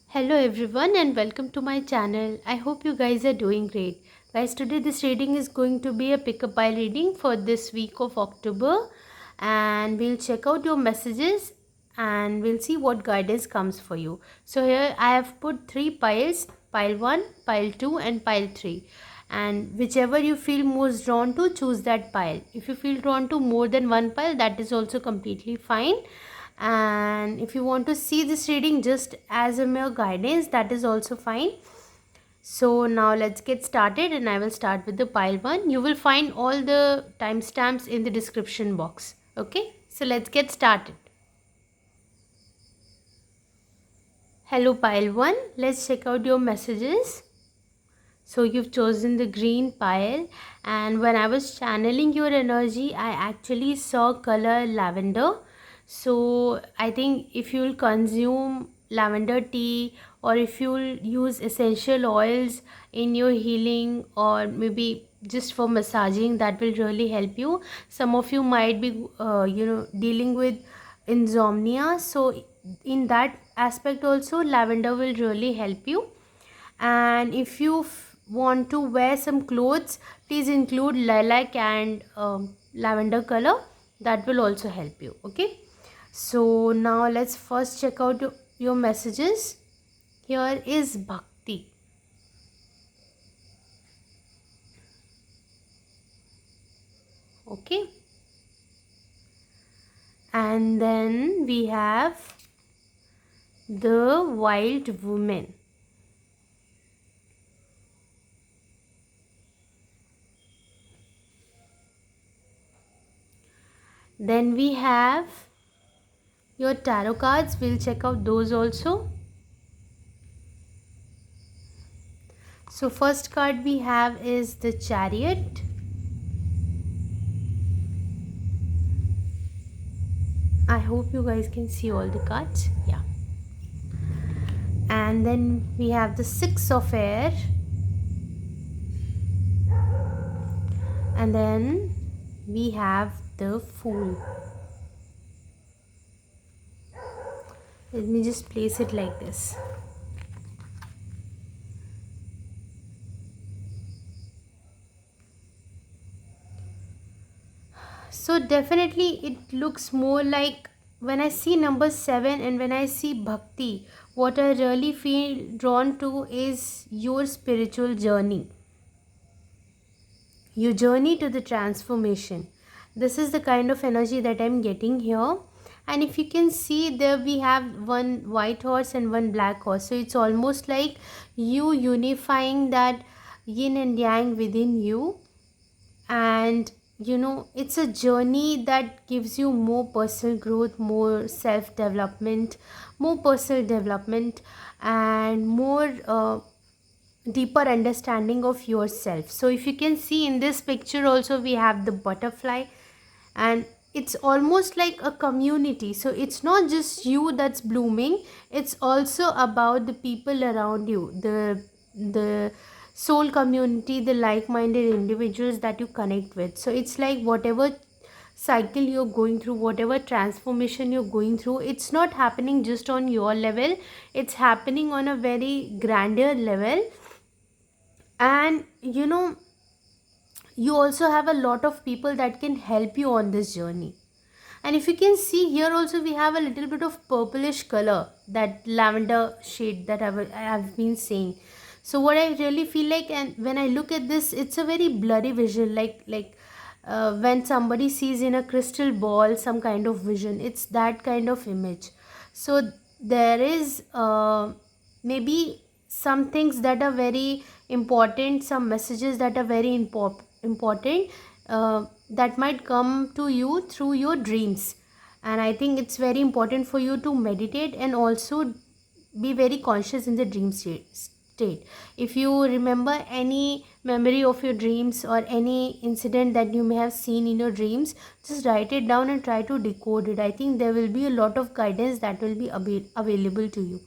Hello everyone and welcome to my channel. I hope you guys are doing great. Guys, today this reading is going to be a pick-up pile reading for this week of October, and we'll check out your messages and we'll see what guidance comes for you. So here I have put three piles, pile 1, pile 2 and pile 3. And whichever you feel most drawn to, choose that pile. If you feel drawn to more than one pile, that is also completely fine, and if you want to see this reading just as a mere guidance, that is also fine. So now let's get started, and I will start with the pile 1. You will find all the timestamps in the description box. Okay, so let's get started. Hello pile 1, let's check out your messages. So you've chosen the green pile, and when I was channeling your energy, I actually saw color lavender. So I think if you'll consume lavender tea, or if you'll use essential oils in your healing, or maybe just for massaging, that will really help you. Some of you might be dealing with insomnia, so in that aspect also lavender will really help you. And if you want to wear some clothes, please include lilac and lavender color. That will also help you. Okay, so now let's first check out your messages. Here is Bhakti. Okay, and then we have the Wild Woman. Then we have your tarot cards. We'll check out those also. So first card we have is the Chariot. I hope you guys can see all the cards. Yeah. And then we have the Six of Air. And then we have the Fool. Let me just place it like this. So definitely it looks more like, when I see number 7 and when I see Bhakti, what I really feel drawn to is your spiritual journey. Your journey to the transformation. This is the kind of energy that I'm getting here. And if you can see, there we have one white horse and one black horse. So it's almost like you unifying that yin and yang within you. And it's a journey that gives you more personal growth, more self development, more personal development, and more deeper understanding of yourself. So if you can see in this picture also, we have the butterfly, and it's almost like a community. So it's not just you that's blooming, it's also about the people around you, the soul community, the like-minded individuals that you connect with. So it's like whatever cycle you're going through, whatever transformation you're going through, it's not happening just on your level, it's happening on a very grander level. And you also have a lot of people that can help you on this journey. And if you can see here also, we have a little bit of purplish color, that lavender shade that I have been saying. So what I really feel like, and when I look at this, it's a very blurry vision, like when somebody sees in a crystal ball some kind of vision, it's that kind of image. So there is maybe some things that are very important, some messages that are very important, that might come to you through your dreams. And I think it's very important for you to meditate and also be very conscious in the dream state. If you remember any memory of your dreams or any incident that you may have seen in your dreams, just write it down and try to decode it. I think there will be a lot of guidance that will be available to you.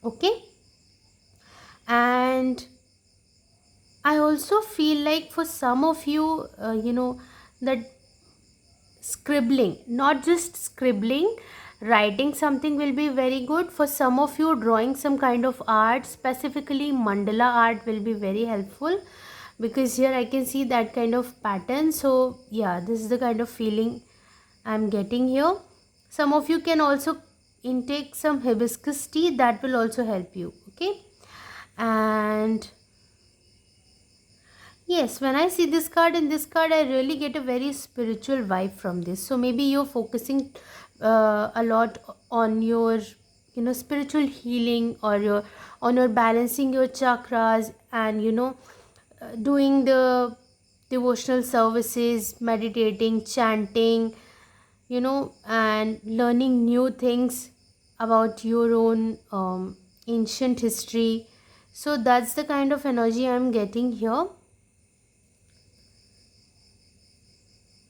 Okay, and I also feel like for some of you, that scribbling, not just scribbling, Writing something will be very good. For some of you, drawing some kind of art, specifically mandala art, will be very helpful, because here I can see that kind of pattern. So yeah, this is the kind of feeling I'm getting here. Some of you can also intake some hibiscus tea, that will also help you. Okay. And yes, when I see this card, in this card, I really get a very spiritual vibe from this. So maybe you're focusing a lot on your, spiritual healing, or your on your balancing your chakras, and doing the devotional services, meditating, chanting, and learning new things about your own ancient history. So that's the kind of energy I'm getting here.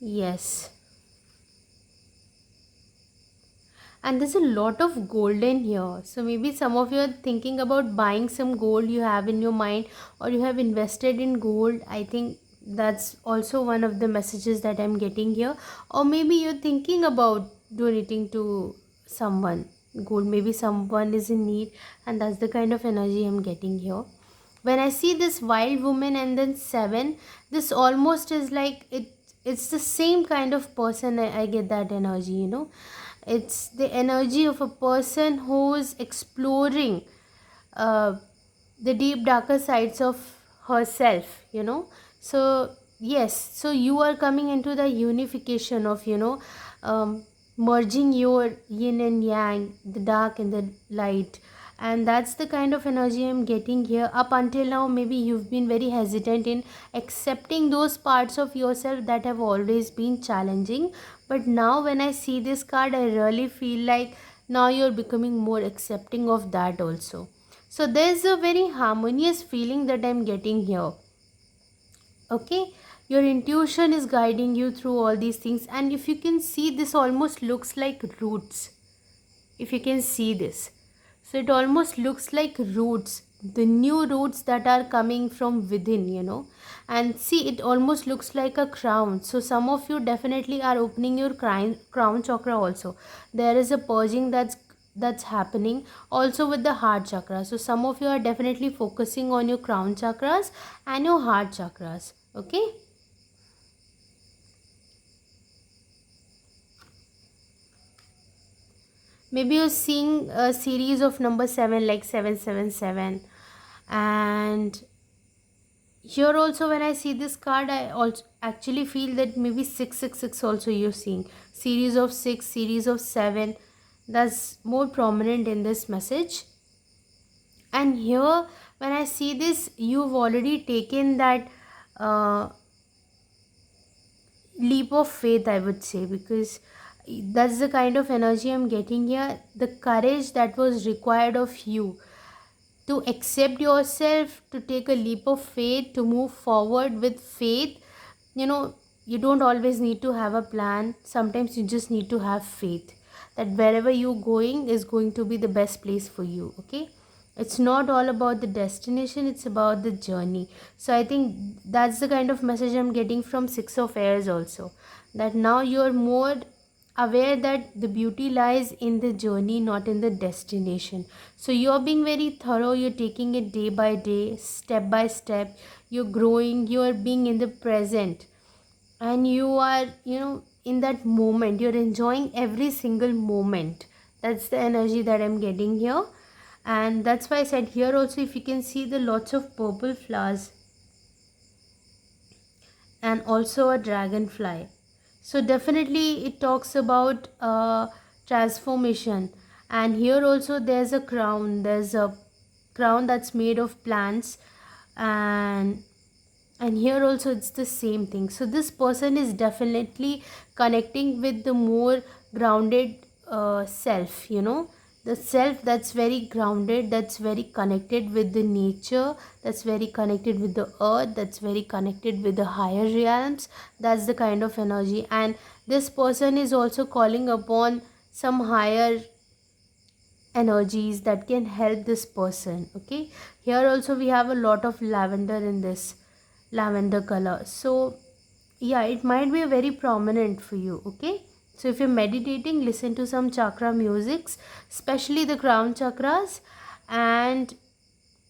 Yes. And there's a lot of gold in here. So maybe some of you are thinking about buying some gold you have in your mind, or you have invested in gold. I think that's also one of the messages that I'm getting here. Or maybe you're thinking about donating to someone gold. Maybe someone is in need, and that's the kind of energy I'm getting here. When I see this wild woman and then seven, this almost is like it's the same kind of person. I get that energy, it's the energy of a person who's exploring uh, the deep darker sides of herself, so yes, so you are coming into the unification of, merging your yin and yang, the dark and the light. And that's the kind of energy I'm getting here. Up until now, maybe you've been very hesitant in accepting those parts of yourself that have always been challenging, but now when I see this card, I really feel like now you're becoming more accepting of that also. So there's a very harmonious feeling that I'm getting here. Okay, your intuition is guiding you through all these things, and if you can see, this almost looks like roots. If you can see this, so it almost looks like roots, the new roots that are coming from within, and see, it almost looks like a crown. So some of you definitely are opening your crown chakra also. There is a purging that's happening also with the heart chakra. So some of you are definitely focusing on your crown chakras and your heart chakras. Okay. Maybe you're seeing a series of number 7, like 777. And here also, when I see this card, I also actually feel that maybe 666 also you're seeing. Series of 6, series of 7. That's more prominent in this message. And here, when I see this, you've already taken that uh, leap of faith, I would say, because that's the kind of energy I'm getting here. The courage that was required of you to accept yourself, to take a leap of faith, to move forward with faith. You don't always need to have a plan. Sometimes you just need to have faith that wherever you're going is going to be the best place for you. Okay, it's not all about the destination, it's about the journey. So I think that's the kind of message I'm getting from Six of Airs also, that now you're more aware that the beauty lies in the journey, not in the destination. So you're being very thorough, you're taking it day by day, step by step, you're growing, you're being in the present, and you are, in that moment, you're enjoying every single moment. That's the energy that I'm getting here. And that's why I said here also, if you can see the lots of purple flowers and also a dragonfly. So definitely it talks about transformation. And here also there's a crown. There's a crown that's made of plants, and here also it's the same thing. So this person is definitely connecting with the more grounded self, the self that's very grounded, that's very connected with the nature, that's very connected with the earth, that's very connected with the higher realms. That's the kind of energy. And this person is also calling upon some higher energies that can help this person. Okay, here also we have a lot of lavender in this lavender color. So yeah, it might be very prominent for you. Okay, So if you're meditating, listen to some chakra musics, especially the crown chakras, and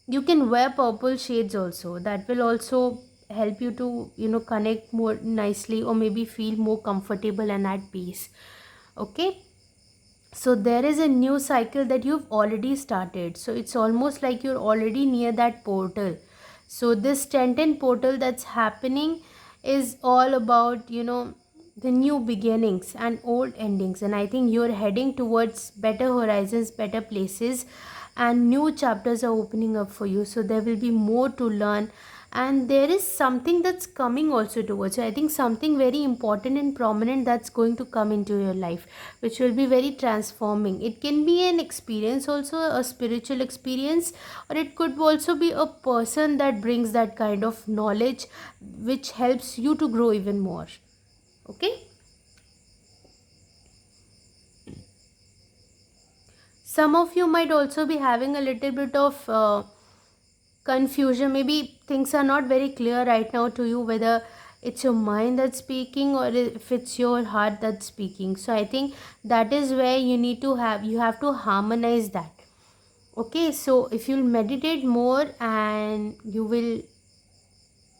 you can wear purple shades also. That will also help you to, connect more nicely, or maybe feel more comfortable and at peace. Okay, so there is a new cycle that you've already started, so it's almost like you're already near that portal. So this 1010 portal that's happening is all about, the new beginnings and old endings, and I think you're heading towards better horizons, better places, and new chapters are opening up for you. So there will be more to learn, and there is something that's coming also towards you. I think something very important and prominent that's going to come into your life, which will be very transforming. It can be an experience also, a spiritual experience, or it could also be a person that brings that kind of knowledge which helps you to grow even more. Okay, some of you might also be having a little bit of confusion. Maybe things are not very clear right now to you, whether it's your mind that's speaking or if it's your heart that's speaking. So I think that is where you have to harmonize that. Okay, so if you'll meditate more, and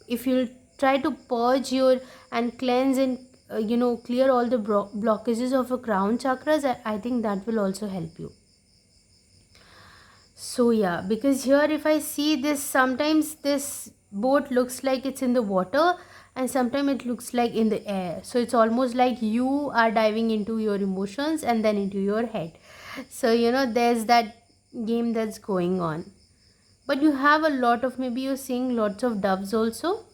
if you'll try to purge your and cleanse and clear all the blockages of a crown chakras, I think that will also help you. So yeah, because here if I see this, sometimes this boat looks like it's in the water, and sometimes it looks like in the air. So it's almost like you are diving into your emotions and then into your head. So there's that game that's going on. But you have a lot of, maybe you're seeing lots of doves also,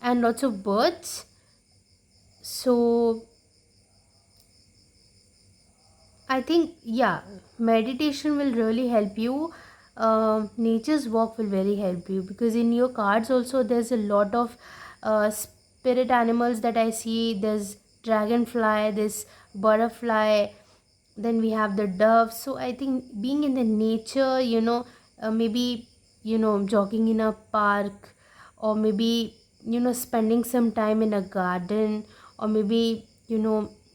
and lots of birds. So I think, yeah, meditation will really help you. Nature's walk will very help you, because in your cards also there's a lot of spirit animals that I see. There's dragonfly, this butterfly, then we have the dove. So I think being in the nature, maybe jogging in a park, or maybe spending some time in a garden, or maybe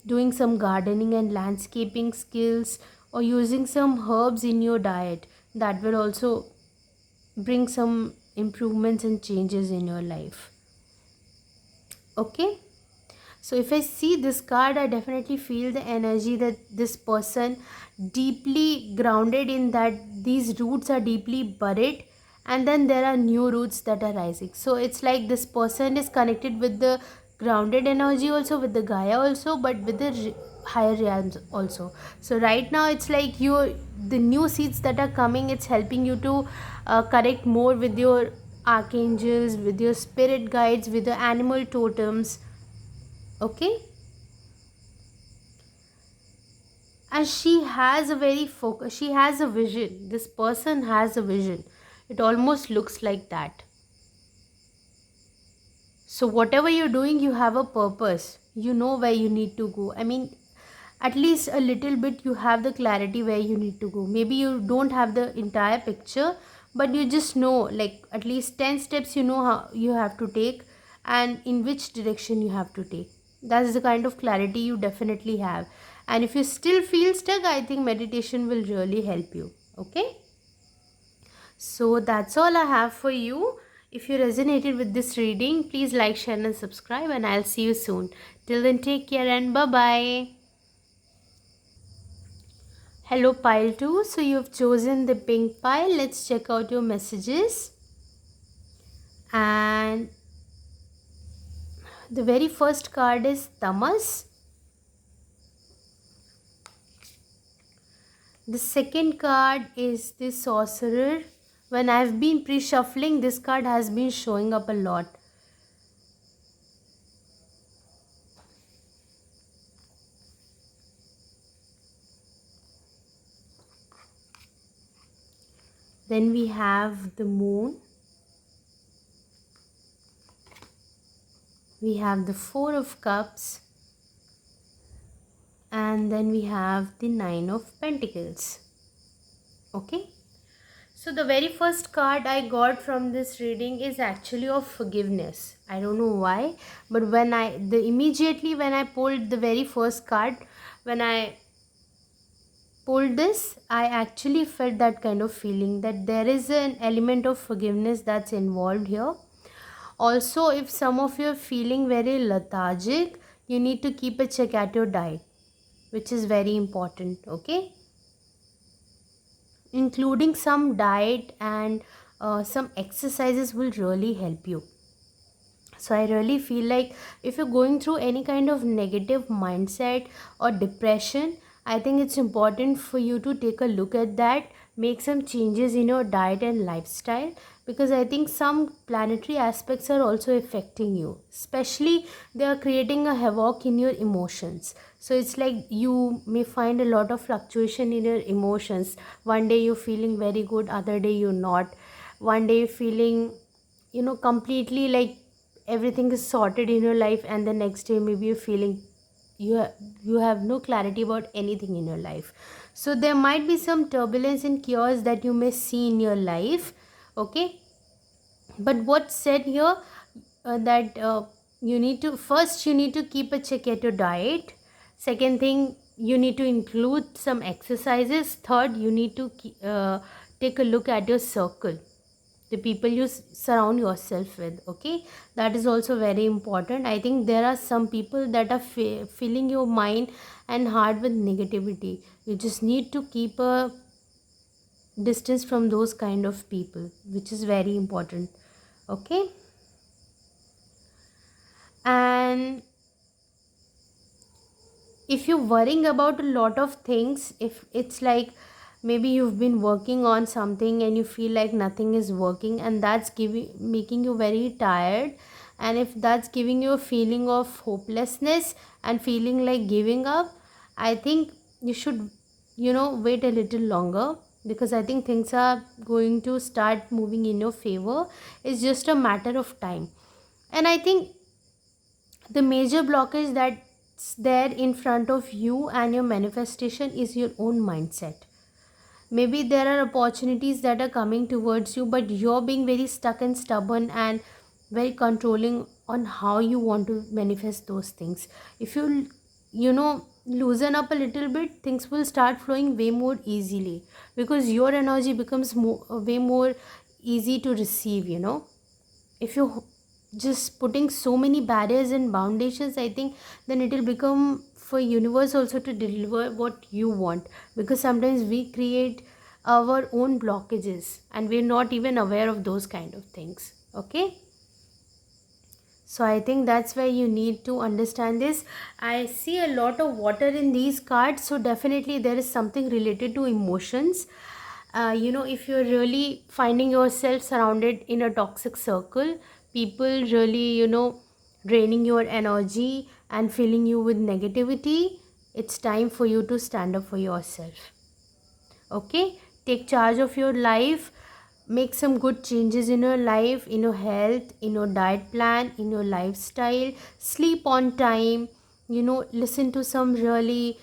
doing some gardening and landscaping skills, or using some herbs in your diet, that will also bring some improvements and changes in your life. Okay, so if I see this card, I definitely feel the energy that this person deeply grounded in, that these roots are deeply buried, and then there are new roots that are rising. So it's like this person is connected with the grounded energy also, with the Gaia also, but with the higher realms also. So right now it's like the new seeds that are coming, it's helping you to connect more with your archangels, with your spirit guides, with the animal totems. Okay, and she has a very focus, she has a vision, this person has a vision. It almost looks like that. So whatever you're doing, you have a purpose, you know where you need to go. I mean, at least a little bit you have the clarity where you need to go. Maybe you don't have the entire picture, but you just know, like, at least 10 steps, you know how you have to take, and in which direction you have to take. That's the kind of clarity you definitely have. And if you still feel stuck, I think meditation will really help you. Okay, so that's all I have for you. If you resonated with this reading, please like, share, and subscribe, and I'll see you soon. Till then, take care and bye bye. Hello, pile 2. So you've chosen the pink pile. Let's check out your messages. And the very first card is Tamas. The second card is the Sorcerer. When I've been pre-shuffling, this card has been showing up a lot. Then we have the Moon. We have the Four of Cups. And then we have the Nine of Pentacles. Okay, So the very first card I got from this reading is actually of forgiveness. I don't know why, but immediately when I pulled the very first card, when I pulled this, I actually felt that kind of feeling that there is an element of forgiveness that's involved here. Also, if some of you are feeling very lethargic, you need to keep a check at your diet, which is very important. Okay, including some diet and some exercises will really help you. So I really feel like if you're going through any kind of negative mindset or depression, I think it's important for you to take a look at that, make some changes in your diet and lifestyle, because I think some planetary aspects are also affecting you. Especially they are creating a havoc in your emotions. So it's like you may find a lot of fluctuation in your emotions. One day you're feeling very good, other day you're not. One day you're feeling, completely like everything is sorted in your life, and the next day maybe you're feeling you have no clarity about anything in your life. So there might be some turbulence and chaos that you may see in your life. Okay, but what's said here, that you need to keep a check at your diet. Second thing, you need to include some exercises. Third, you need to take a look at your circle, the people you surround yourself with. Okay, that is also very important. I think there are some people that are filling your mind and heart with negativity. You just need to keep a distance from those kind of people, which is very important. Okay, and if you're worrying about a lot of things, if it's like maybe you've been working on something and you feel like nothing is working, and that's giving making you very tired, and if that's giving you a feeling of hopelessness and feeling like giving up, I think you should wait a little longer, because I think things are going to start moving in your favor. It's just a matter of time. And I think the major blockage that's there in front of you and your manifestation is your own mindset. Maybe there are opportunities that are coming towards you, but you're being very stuck and stubborn and very controlling on how you want to manifest those things. If you loosen up a little bit, things will start flowing way more easily, because your energy becomes way more easy to receive. If you just putting so many barriers and foundations, I think then it will become for universe also to deliver what you want, because sometimes we create our own blockages and we're not even aware of those kind of things. Okay, so I think that's where you need to understand this. I see a lot of water in these cards, so definitely there is something related to emotions. If you're really finding yourself surrounded in a toxic circle, people really draining your energy and filling you with negativity, it's time for you to stand up for yourself. Okay, take charge of your life, make some good changes in your life, in your health, in your diet plan, in your lifestyle. Sleep on time, listen to some really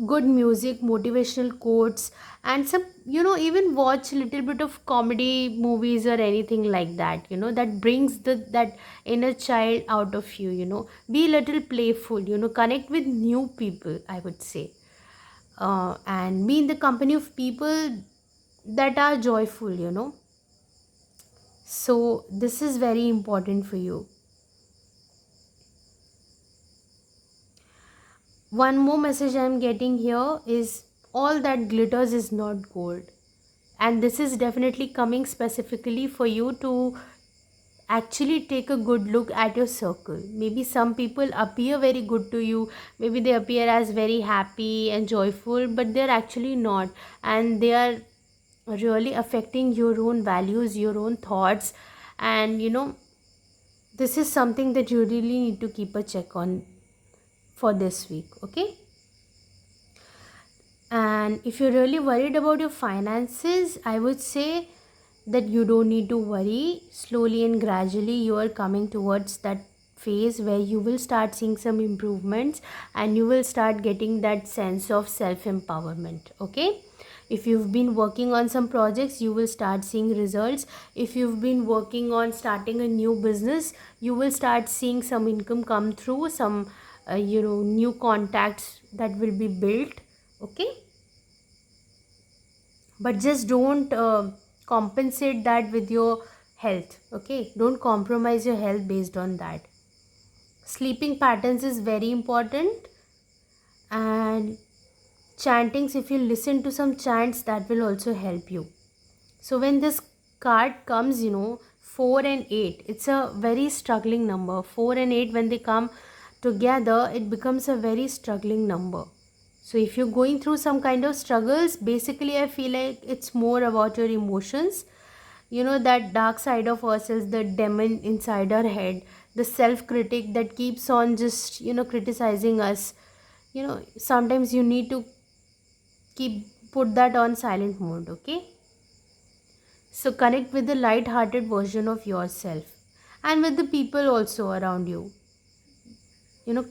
good music, motivational quotes, and some even watch a little bit of comedy movies or anything like that, that brings that inner child out of you. Be a little playful, connect with new people, I would say, and be in the company of people that are joyful. So this is very important for you. One more message I'm getting here is all that glitters is not gold. And this is definitely coming specifically for you to actually take a good look at your circle. Maybe some people appear very good to you, maybe they appear as very happy and joyful, but they're actually not, and they are really affecting your own values, your own thoughts, and this is something that you really need to keep a check on for this week. Okay, and if you're really worried about your finances, I would say that you don't need to worry. Slowly and gradually you are coming towards that phase where you will start seeing some improvements and you will start getting that sense of self empowerment. Okay, If you've been working on some projects, you will start seeing results. If you've been working on starting a new business, you will start seeing some income come through, some new contacts that will be built. Okay, but just don't compensate that with your health. Okay, don't compromise your health based on that. Sleeping patterns is very important, and chantings, if you listen to some chants, that will also help you. So when this card comes, 4 and 8, it's a very struggling number. 4 and 8, when they come together, it becomes a very struggling number. So if you're going through some kind of struggles, basically I feel like it's more about your emotions. That dark side of ourselves, the demon inside our head, the self critic that keeps on just criticizing us. Sometimes you need to keep put that on silent mode. Okay, so connect with the light hearted version of yourself, and with the people also around you.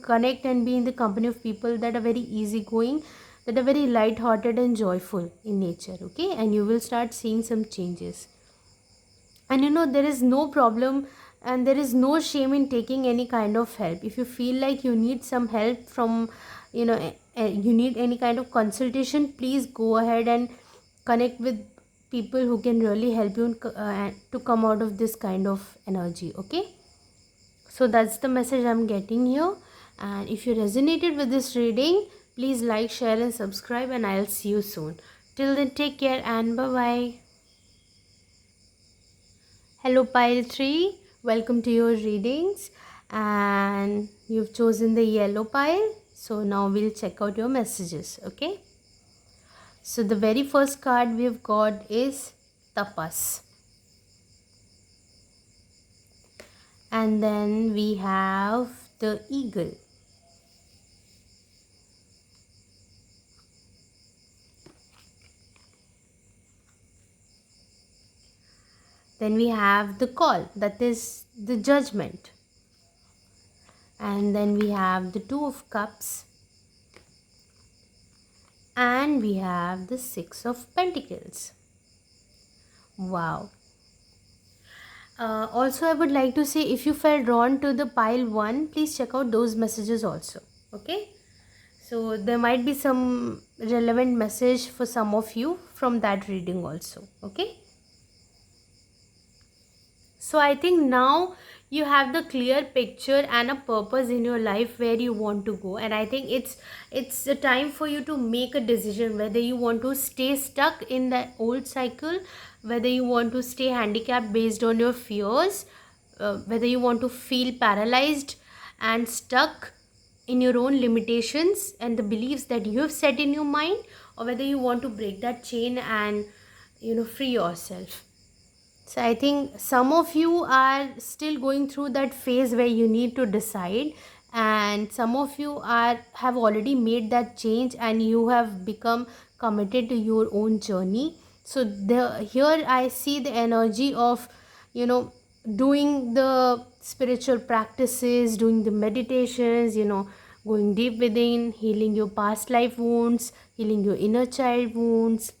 Connect and be in the company of people that are very easygoing, that are very light hearted and joyful in nature. Okay, and you will start seeing some changes. And there is no problem, and there is no shame in taking any kind of help. If you feel like you need some help from, you need any kind of consultation, please go ahead and connect with people who can really help you to come out of this kind of energy. Okay, so that's the message I'm getting here. And if you resonated with this reading, please like, share and subscribe, and I'll see you soon. Till then, take care and bye bye. Hello pile 3, welcome to your readings, and you've chosen the yellow pile. So now we'll check out your messages. Okay, so the very first card we've got is Tapas, and then we have the eagle, then we have the call, that is the judgment, and then we have the two of cups, and we have the 6 of pentacles. Wow. Also, I would like to say, if you felt drawn to the pile 1, please check out those messages also. Okay, so there might be some relevant message for some of you from that reading also. Okay, so I think now you have the clear picture and a purpose in your life where you want to go, and I think it's a time for you to make a decision whether you want to stay stuck in the old cycle, whether you want to stay handicapped based on your fears, whether you want to feel paralyzed and stuck in your own limitations and the beliefs that you have set in your mind, or whether you want to break that chain and free yourself. So I think some of you are still going through that phase where you need to decide, and some of you have already made that change and you have become committed to your own journey. So here I see the energy of doing the spiritual practices, doing the meditations, going deep within, healing your past life wounds, healing your inner child wounds,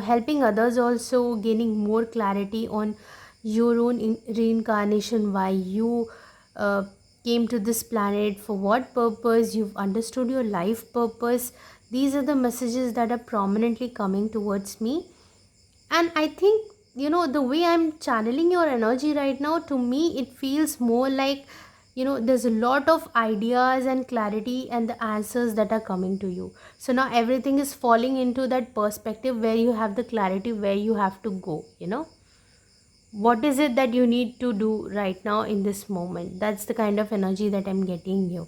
helping others, also gaining more clarity on your own reincarnation, why you uh, came to this planet, for what purpose, you've understood your life purpose. These are the messages that are prominently coming towards me. And I think the way I'm channeling your energy right now, to me it feels more like there's a lot of ideas and clarity and the answers that are coming to you. So now everything is falling into that perspective where you have the clarity where you have to go. What is it that you need to do right now in this moment? That's the kind of energy that I'm getting here.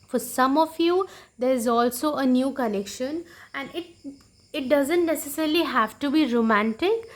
For some of you, there is also a new connection, and it doesn't necessarily have to be romantic,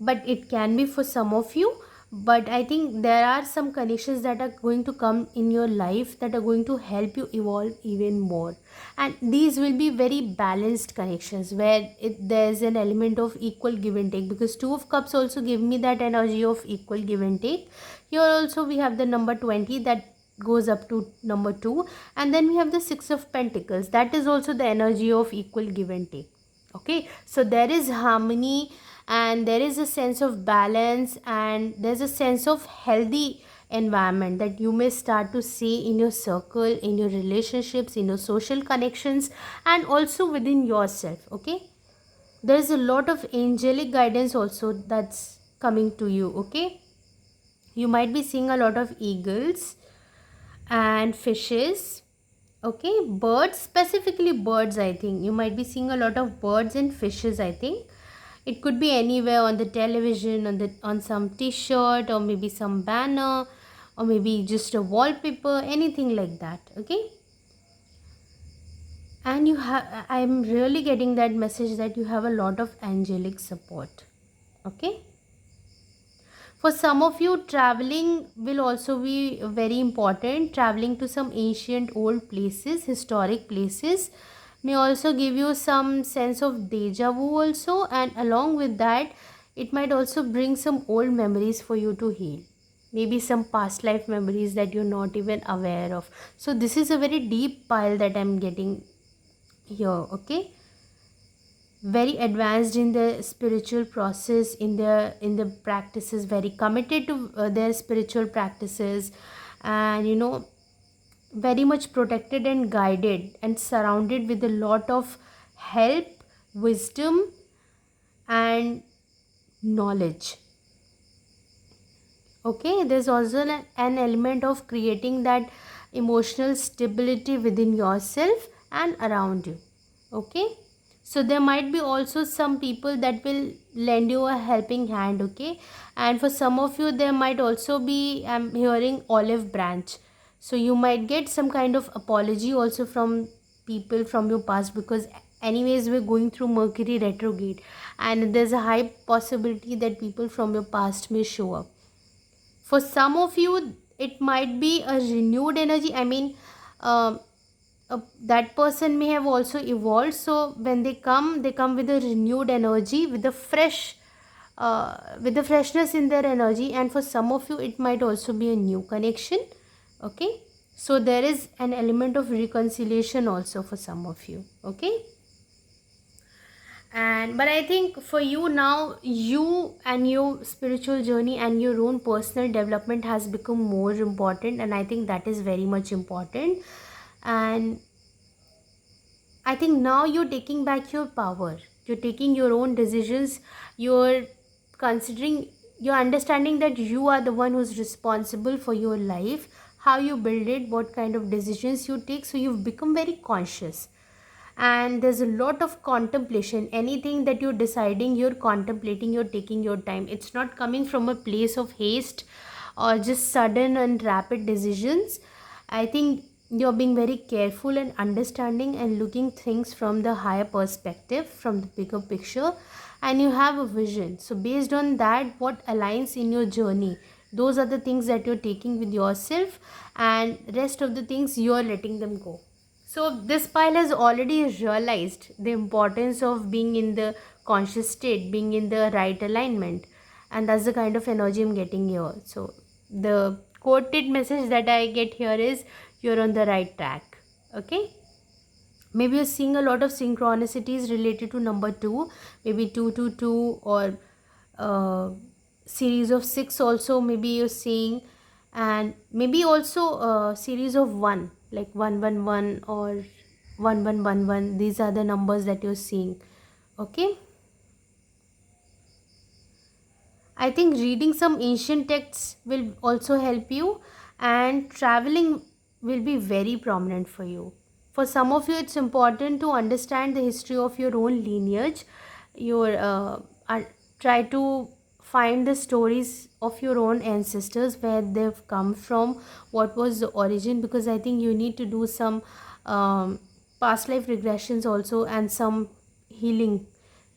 but it can be for some of you. But I think there are some connections that are going to come in your life that are going to help you evolve even more, and these will be very balanced connections where there's an element of equal give and take, because 2 of cups also give me that energy of equal give and take. Here also we have the number 20 that goes up to number 2, and then we have the 6 of pentacles, that is also the energy of equal give and take. Okay, so there is harmony, and there is a sense of balance, and there's a sense of healthy environment that you may start to see in your circle, in your relationships, in your social connections, and also within yourself. Okay, there is a lot of angelic guidance also that's coming to you. Okay, you might be seeing a lot of eagles and fishes. Okay, birds, specifically birds. I think you might be seeing a lot of birds and fishes. I think it could be anywhere, on the television, on some t-shirt, or maybe some banner, or maybe just a wallpaper, anything like that. Okay, and I'm really getting that message that you have a lot of angelic support. Okay, for some of you, traveling will also be very important. Traveling to some ancient old places, historic places, may also give you some sense of deja vu also, and along with that, it might also bring some old memories for you to heal. Maybe some past life memories that you're not even aware of. So this is a very deep pile that I'm getting here. Okay, very advanced in the spiritual process, in the practices, very committed to their spiritual practices, and very much protected and guided and surrounded with a lot of help, wisdom, and knowledge. Okay, there's also an element of creating that emotional stability within yourself and around you. Okay, so there might be also some people that will lend you a helping hand. Okay, and for some of you, there might also be, I'm hearing, olive branch. So you might get some kind of apology also from people from your past, because anyways we're going through Mercury retrograde, and there's a high possibility that people from your past may show up. For some of you, it might be a renewed energy. I mean, uh, that person may have also evolved, so when they come with a renewed energy, with the freshness in their energy. And for some of you, it might also be a new connection. Okay, so there is an element of reconciliation also for some of you. Okay, and but I think for you now, you and your spiritual journey and your own personal development has become more important, and I think that is very much important. And I think now you're taking back your power. You're taking your own decisions. You're considering, you're understanding that you are the one who's responsible for your life, how you build it, what kind of decisions you take. So you've become very conscious. And there's a lot of contemplation. Anything that you're deciding, you're contemplating, you're taking your time. It's not coming from a place of haste or just sudden and rapid decisions. I think you're being very careful and understanding and looking things from the higher perspective, from the bigger picture, and you have a vision. So based on that, what aligns in your journey, those are the things that you're taking with yourself, and rest of the things you're letting them go. So this pile has already realized the importance of being in the conscious state, being in the right alignment, and that's the kind of energy I'm getting here. So the quoted message that I get here is, you're on the right track. Okay, maybe you're seeing a lot of synchronicities related to number 2, maybe 222, or uh, series of 6 also maybe you're seeing, and maybe also a series of 1, like 111 or 1111. These are the numbers that you're seeing. Okay, I think reading some ancient texts will also help you, and traveling will be very prominent for you. For some of you, it's important to understand the history of your own lineage. Your try to find the stories of your own ancestors, where they've come from, what was the origin, because I think you need to do some past life regressions also, and some healing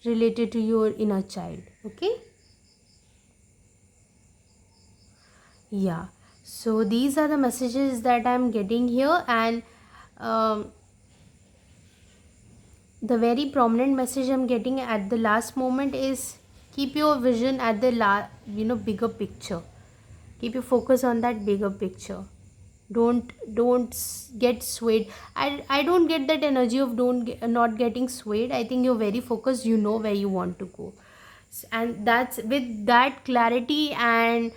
related to your inner child. Okay. Yeah, so these are the messages that I'm getting here, and um, the very prominent message I'm getting at the last moment is, keep your vision at the bigger picture. Keep your focus on that bigger picture. Get swayed. I don't get that energy of not getting swayed. I think you're very focused, you know where you want to go. And that's with that clarity and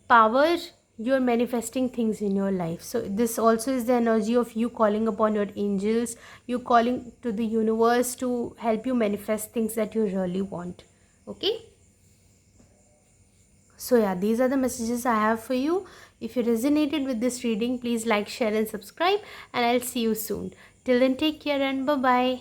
power, you're manifesting things in your life. So this also is the energy of you calling upon your angels, you calling to the universe to help you manifest things that you really want. Okay, so yeah, these are the messages I have for you. If you resonated with this reading, please like, share and subscribe, and I'll see you soon. Till then, take care and bye bye.